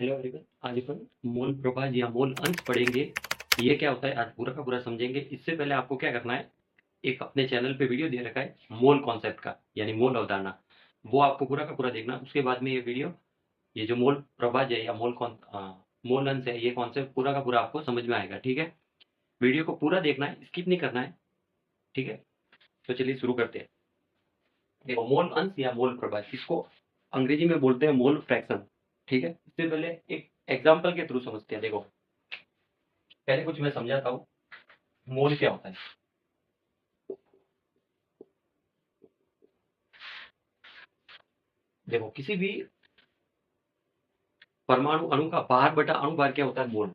Hello everyone, आज अपन मोल प्रभाज या मोल अंश पढ़ेंगे। ये क्या होता है आज पूरा का पूरा समझेंगे। इससे पहले आपको क्या करना है, एक अपने चैनल पे वीडियो दे रखा है मोल कॉन्सेप्ट का, यानी मोल अवधारणा। वो आपको पूरा का पूरा देखना। उसके बाद में ये वीडियो, ये जो मोल प्रभाज है या मोल अंश है, ये कॉन्सेप्ट पूरा का पूरा आपको समझ में आएगा। ठीक है, वीडियो को पूरा देखना है, स्किप नहीं करना है। ठीक है, तो चलिए शुरू करते हैं। देखो, मोल अंश या मोल प्रभाज, इसको अंग्रेजी में बोलते हैं मोल फ्रैक्शन। ठीक है, इससे पहले एक एग्जाम्पल के थ्रू समझते हैं। देखो, पहले कुछ मैं समझाता हूँ मोल क्या होता है। देखो, किसी भी परमाणु अणु का भार बटा अणु भार क्या होता है, मोल।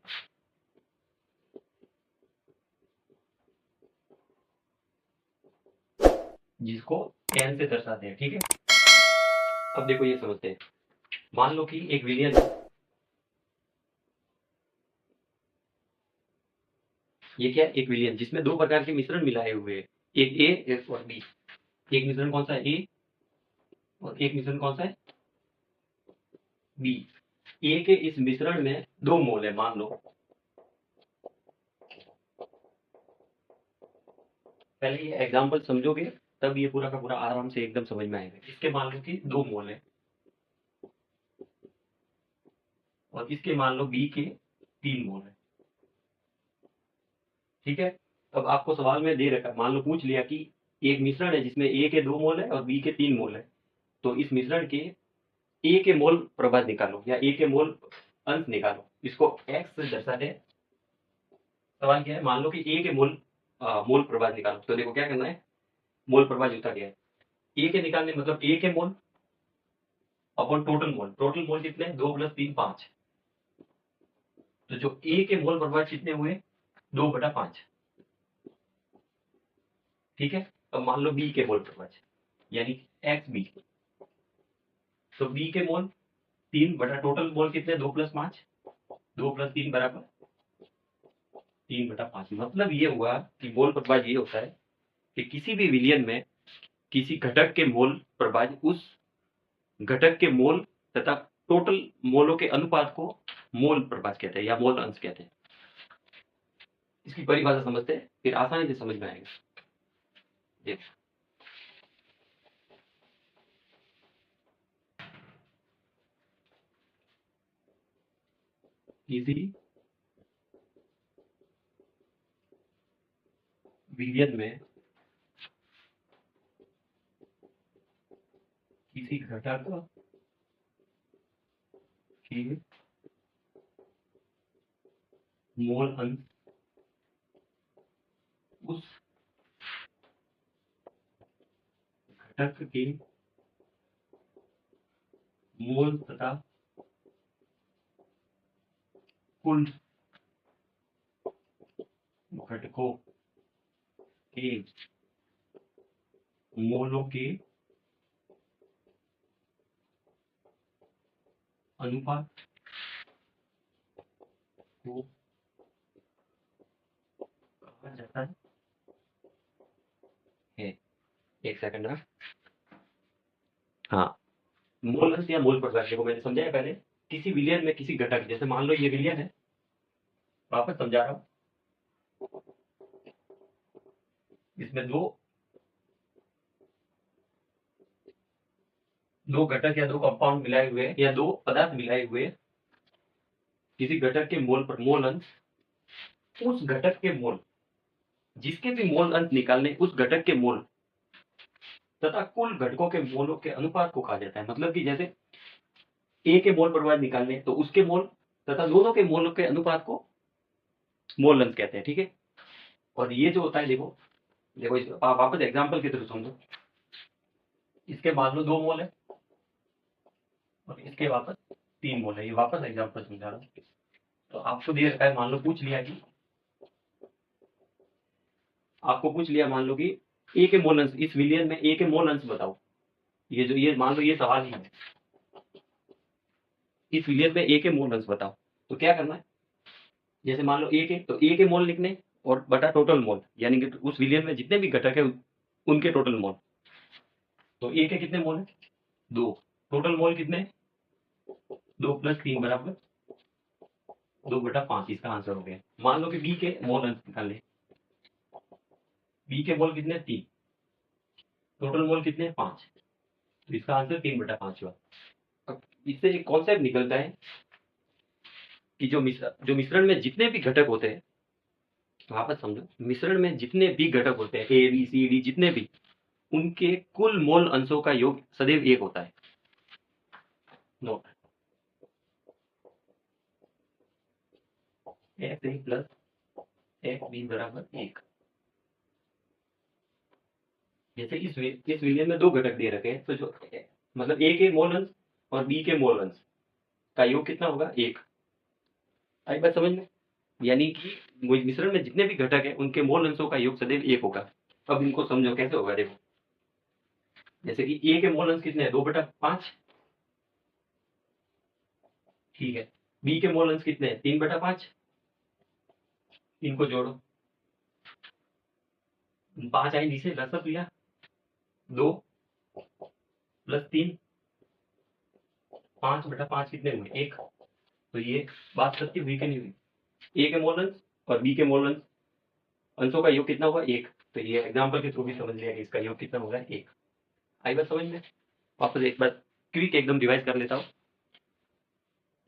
जिसको एन से दर्शाते हैं। ठीक है, अब देखो ये समझते हैं। मान लो कि एक विलयन है। ये क्या है, एक विलयन जिसमें दो प्रकार के मिश्रण मिलाए हुए हैं, एक ए एक और बी। एक मिश्रण कौन सा है, ए, और एक मिश्रण कौन सा है, बी। ए के इस मिश्रण में दो मोल है, मान लो। पहले ये एग्जाम्पल समझोगे, तब ये पूरा का पूरा आराम से एकदम समझ में आएगा। इसके मान लो कि दो मोल है, और इसके मान लो बी के तीन मोल है। ठीक है, अब आपको सवाल में दे रखा, मान लो पूछ लिया कि एक मिश्रण है जिसमें ए के दो मोल है और बी के तीन मोल है, तो इस मिश्रण के ए के मोल प्रभाज निकालो या ए के मोल अंश निकालो। इसको एक्स से दर्शाते हैं। सवाल क्या है, मान लो कि ए के मोल प्रभाज निकालो। तो देखो क्या करना है, मोल प्रभाज होता क्या है, ए के निकालने मतलब ए के mole upon total mole. Total mole कितने, दो प्लस तीन पांच। तो जो ए के मोल प्रभाज कितने हुए, दो बटा पांच। ठीक है, अब मान लो बी के मोल प्रभाज यानी एक्स बी। तो बी के मोल तीन बटा टोटल मोल कितने, दो प्लस पांच। दो प्लस तीन बराबर तीन बटा पांच। मतलब ये हुआ कि मोल प्रभाज ये होता है कि किसी भी विलयन में किसी घटक के मोल प्रभाज उस घटक के मोल तथा टोटल मोलों के अनुपात को मोल प्रभाज कहते हैं या मोल अंश कहते हैं। इसकी परिभाषा समझते हैं, फिर आसानी से समझ में आएगा। देखो, किसी विलयन में किसी घटक के मोल अंश उस घटक के मोल तथा कुल घटकों के मोलों के अनुपात को कहा जाता है। एक सेकंड ना। हाँ, मोल अंश या मोल प्रभाज, देखो मैंने समझाया पहले। किसी विलयन में किसी घटक, जैसे मान लो ये विलयन है, वापस समझा रहा हूँ। इसमें दो दो घटक या दो कंपाउंड मिलाए हुए हैं या दो पदार्थ मिलाए हुए हैं। किसी घटक के मोल अंश उस घटक के मोल, जिसके भी मोल अंश निकालने, उस घटक के मोल तथा कुल घटकों के मोलों के अनुपात को कहा जाता है। मतलब कि जैसे ए के मोल प्रभाज निकालने, तो उसके मोल तथा दोनों के मोलों के अनुपात को मोल अंश कहते हैं। ठीक है, और ये जो होता है, देखो देखो आप वापस एग्जाम्पल के थ्रू समझो। इसके मान लो दो मोल है और इसके वापस तीन मोल है। ये वापस एग्जाम्पल समझा रहा हूँ। तो आपको दिया रखा है, मान लो पूछ लिया कि, आपको पूछ लिया मान लो कि ए के मोल अंश, इस विलियन में ए के मोल अंश बताओ। ये जो ये मान लो ये सवाल ही है, इस विलियन में ए के मोल अंश बताओ। तो क्या करना है, जैसे मान लो ए के, तो ए के मोल लिखने और बटा टोटल मोल, यानी कि उस विलियन में जितने भी घटक है उनके टोटल मोल। तो ए के कितने मोल है, दो। टोटल मोल कितने, दो प्लस तीन बराबर 2/5 इसका आंसर हो गया। मान लो कि बी के मोल अंश निकालने, बी के मोल कितने 3, टोटल मोल कितने 5, तो इसका आंसर 3/5 हुआ। अब इससे एक कॉन्सेप्ट निकलता है कि जो मिश्रण में जितने भी घटक होते हैं, वापस समझो, मिश्रण में जितने भी घटक होते हैं ए बी सी डी जितने भी, उनके कुल मोल अंशों का योग सदैव 1 होता है। नोट, एक्स ए प्लस एक्स बी बराबर 1। जैसे इस विलयन में 2 घटक दे रखे हैं, तो जो मतलब ए के मोल अंश और बी के मोल अंश का योग कितना होगा 1। आई बात समझ में? यानी कि मिश्रण में जितने भी घटक है उनके मोल अंशों का योग सदैव 1 होगा। अब इनको समझो कैसे होगा, देखो जैसे कि ए के मोल अंश कितने हैं 2/5, ठीक है। बी के मोल अंश कितने हैं 3/5, इनको जोड़ो, 5 आई नीचे रसक लिया, 2 प्लस 3, 5/5 कितने हुए 1। तो ये बात सत्य हुई कि नहीं हुई? ए के मोल अंश और बी के मोल अंश अंशों का योग कितना होगा 1। तो ये एग्जाम्पल के थ्रू भी समझ लिया कि इसका योग कितना होगा 1। आई बात समझ में? वापस एक बार क्विक एकदम रिवाइज कर लेता हूँ।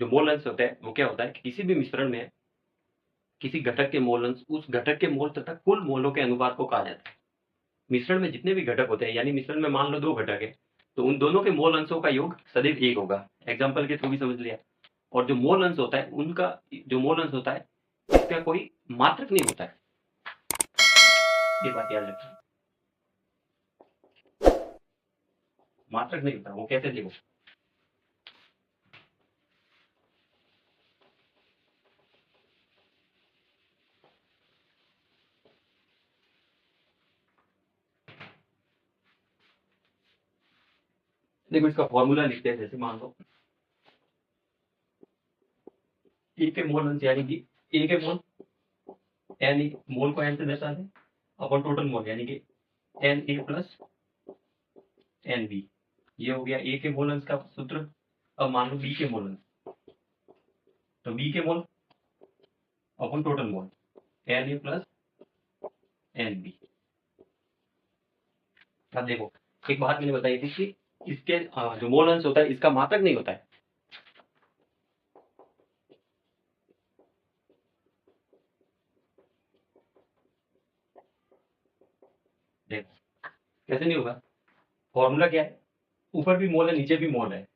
जो मोल अंश होता है वो क्या होता है कि किसी भी मिश्रण में किसी घटक के मोल अंश उस घटक के मोल तथा कुल मोलों के अनुपात को कहा जाता है। मिश्रण में जितने भी घटक होते हैं, यानी मिश्रण में मान लो 2 घटक है, तो उन दोनों के मोल अंशों का योग सदैव 1 होगा। एग्जाम्पल के थ्रू भी समझ लिया। और जो मोल अंश होता है उनका, जो मोल अंश होता है इसका कोई मात्रक नहीं होता है, ये बात याद रखना। मात्रक नहीं होता, वो कैसे देखो, देखो इसका फॉर्मूला लिखते हैं। जैसे मान लो ए के मोल अंश, यानी कि ए के मोल, यानी मोल को एन से दर्शाते हैं, अपन टोटल मोल यानी कि N A plus N B, ये हो गया ए के मोल अंश का सूत्र। अब मान लो बी के मोल अंश, तो बी के mole upon total mole N A plus N B. अब देखो एक बात मैंने बताई थी कि इसके जो मोल अंश होता है इसका मात्रक नहीं होता है। देखो कैसे नहीं होगा, फॉर्मूला क्या है, ऊपर भी मोल है नीचे भी मोल है,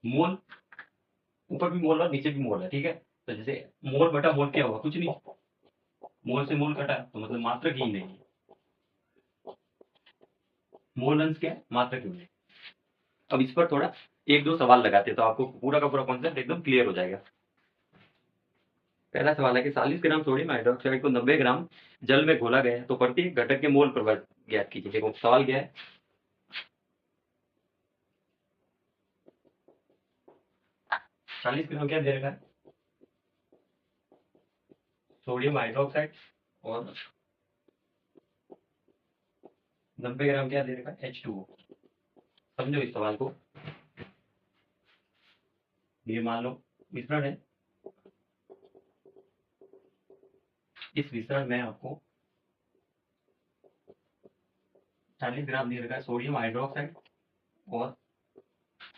मोल ऊपर भी मोल और नीचे भी मोल है, ठीक है। तो जैसे मोल बटा मोल क्या होगा, कुछ नहीं, मोल से मोल कटा तो मतलब मात्रक ही नहीं, मोल अंश क्या है मात्रक ही नहीं। अब इस पर थोड़ा एक दो सवाल लगाते हैं तो आपको पूरा का पूरा कॉन्सेप्ट एकदम क्लियर हो जाएगा। पहला सवाल है कि 40 ग्राम सोडियम हाइड्रोक्साइड को 90 ग्राम जल में घोला गया है, तो प्रत्येक घटक के मोल प्रभाव ज्ञात कीजिए। देखो सवाल क्या है, 40 ग्राम क्या दे रखा है सोडियम हाइड्रोक्साइड, और 90 ग्राम क्या दे रखा है H2O। समझो इस सवाल को, ये मान लो मिश्रण है, इस मिश्रण में आपको 40 ग्राम दे रखा है सोडियम हाइड्रोक्साइड और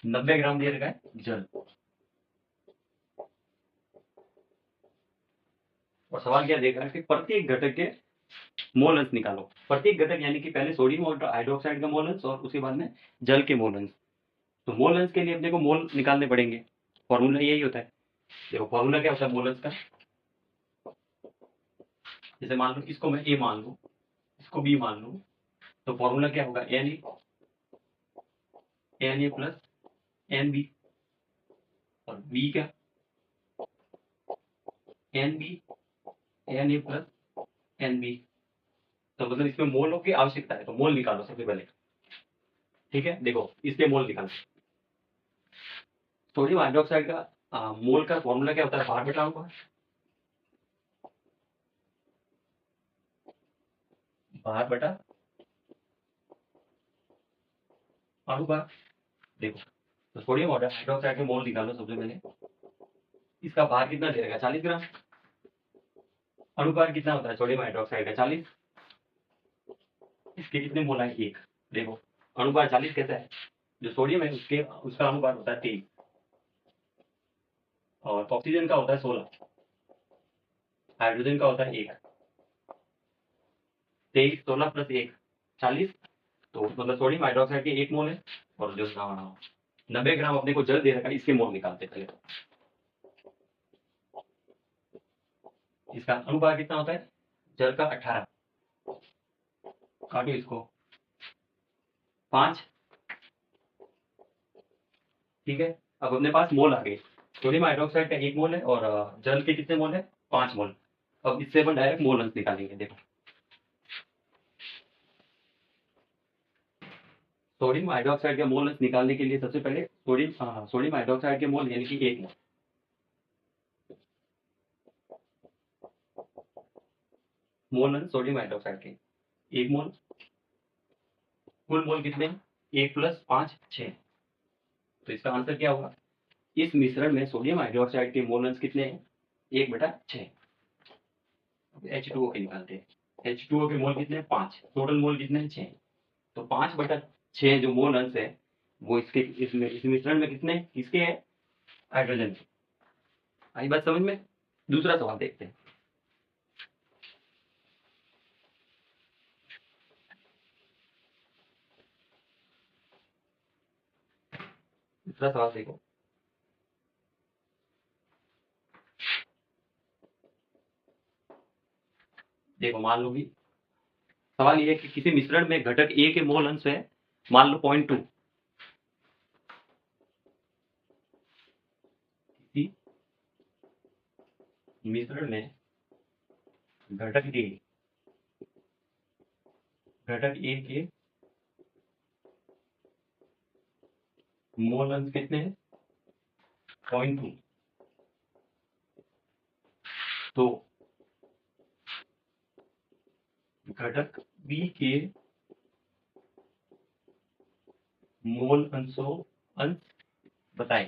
90 ग्राम दे रखा है जल। और सवाल क्या देख रहा है कि प्रत्येक घटक के मोल अंश निकालो। प्रत्येक घटक यानी कि पहले सोडियम और हाइड्रोक्साइड का मोल अंश और उसके बाद में जल के मोल अंश। तो मोल अंश के लिए अपने को मोल निकालने पड़ेंगे, फॉर्मूला यही होता है। देखो फॉर्मूला क्या होता है मोल अंश का, जैसे मान लो इसको मैं ए मान लूं, इसको बी मान लूं, तो फॉर्मूला क्या होगा N A plus N B, और बी क्या N B N A plus N B. तो मतलब इसमें मोलों की आवश्यकता है, तो मोल निकालो सबसे पहले, ठीक है। देखो इसके मोल निकालो, सोडियम हाइड्रोक्साइड का मोल का फॉर्मूला क्या होता है, भार बटा होगा, भार बटा अणुभार। देखो तो सोडियम हाइड्रोक्साइड के मोल निकालो सबसे पहले, इसका भार कितना दे रहेगा 40 ग्राम। अनुपात कितना होता है सोडियम हाइड्रोक्साइड का 40। इसके कितने मोल है 1। देखो अनुपात 40 कैसा है, जो सोडियम है उसके उसका अनुपात होता है 23 और ऑक्सीजन का होता है 16, हाइड्रोजन का होता है 1। 23 16 प्लस 1 40, तो मतलब सोडियम हाइड्रोक्साइड के 1 मोल है और जो 90 ग्राम अपने को जल दे रखा है इसके मोल निकालते हैं पहले। इसका अनुपात कितना होता है जल का 18, काटो इसको 5। ठीक है, अब अपने पास मोल आ गए। सोडियम हाइड्रोक्साइड का 1 मोल है और जल के कितने मोल है 5 मोल। अब इससे अपन डायरेक्ट मोल अंश निकालेंगे। देखो सोडियम हाइड्रोक्साइड का मोल अंश निकालने के लिए सबसे पहले सोडियम हाइड्रोक्साइड के मोल यानी कि 1 मोल, मोल अंश सोडियम हाइड्रोक्साइड के 1 मोल। कुल मोल कितने 1 प्लस 5 6, तो इसका आंसर क्या होगा। इस मिश्रण में सोडियम हाइड्रोक्साइड के मोल अंश कितने हैं 1/6। H2O के निकालते हैं। H2O के मोल कितने हैं 5, टोटल मोल कितने हैं 6, तो 5/6 जो मोल अंश है वो इसके इस मिश्रण में कितने किसके हैं हाइड्रोजन के। आई बात समझ में। दूसरा सवाल देखते हैं। दूसरा सवाल देखो। देखो मान लो कि सवाल ये है कि किसी मिश्रण में घटक ए के मोल अंश है मान लो 0.2, किसी मिश्रण में घटक ए के मोल अंश कितने हैं 0.2, तो घटक बी के मोल अंश बताएं।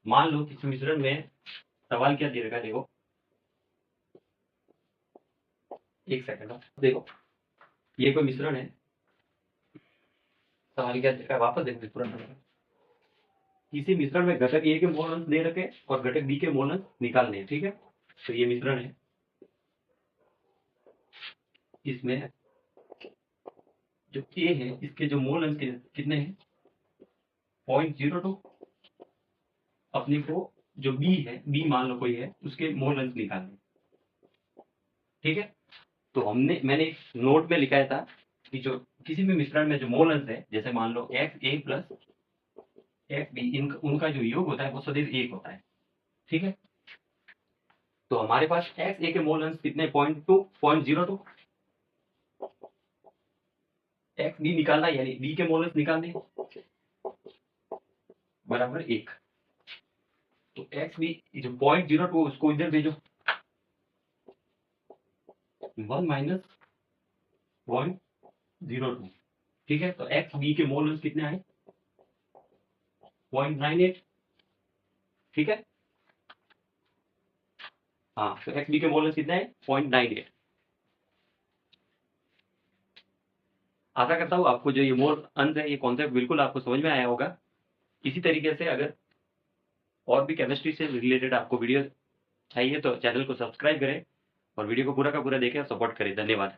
मान लो किसी मिश्रण में सवाल क्या दे रखा है। देखो एक सेकंड देखो, ये कोई मिश्रण है, सवाल क्या दे रखा है वापस देखो पूरा। किसी मिश्रण में घटक ए के मोल अंश दे रखे और घटक बी के मोल अंश निकालने हैं। ठीक है, तो ये मिश्रण है, इसमें जो ए है इसके जो मोल अंश कितने हैं 0.02। अपने को जो बी है, बी मान लो कोई है, उसके मोल अंश निकालने। ठीक है, तो मैंने एक नोट में लिखाया था कि जो किसी भी मिश्रण में जो मोल अंश है, जैसे मान लो एक्स ए प्लस एक्स बी, उनका जो योग होता है वो सदैव 1 होता है। ठीक है, तो हमारे पास एक्स ए के मोल अंश कितने 0.02, एक्स बी निकालना यानी बी के मोल अंश निकालने बराबर 1। तो एक्स बी जो 0.02 उसको इधर भेजो 1 माइनस 0.02। ठीक है, तो एक्स बी के मोल अंश कितने आए 0.98। ठीक है, हाँ, तो एक्स बी के मोल अंश कितने हैं 0.98। आशा करता हूँ आपको जो ये मोल अंश है ये कॉन्सेप्ट बिल्कुल आपको समझ में आया होगा। इसी तरीके से अगर और भी केमिस्ट्री से रिलेटेड आपको वीडियो चाहिए तो चैनल को सब्सक्राइब करें और वीडियो को पूरा का पूरा देखें और सपोर्ट करें। धन्यवाद।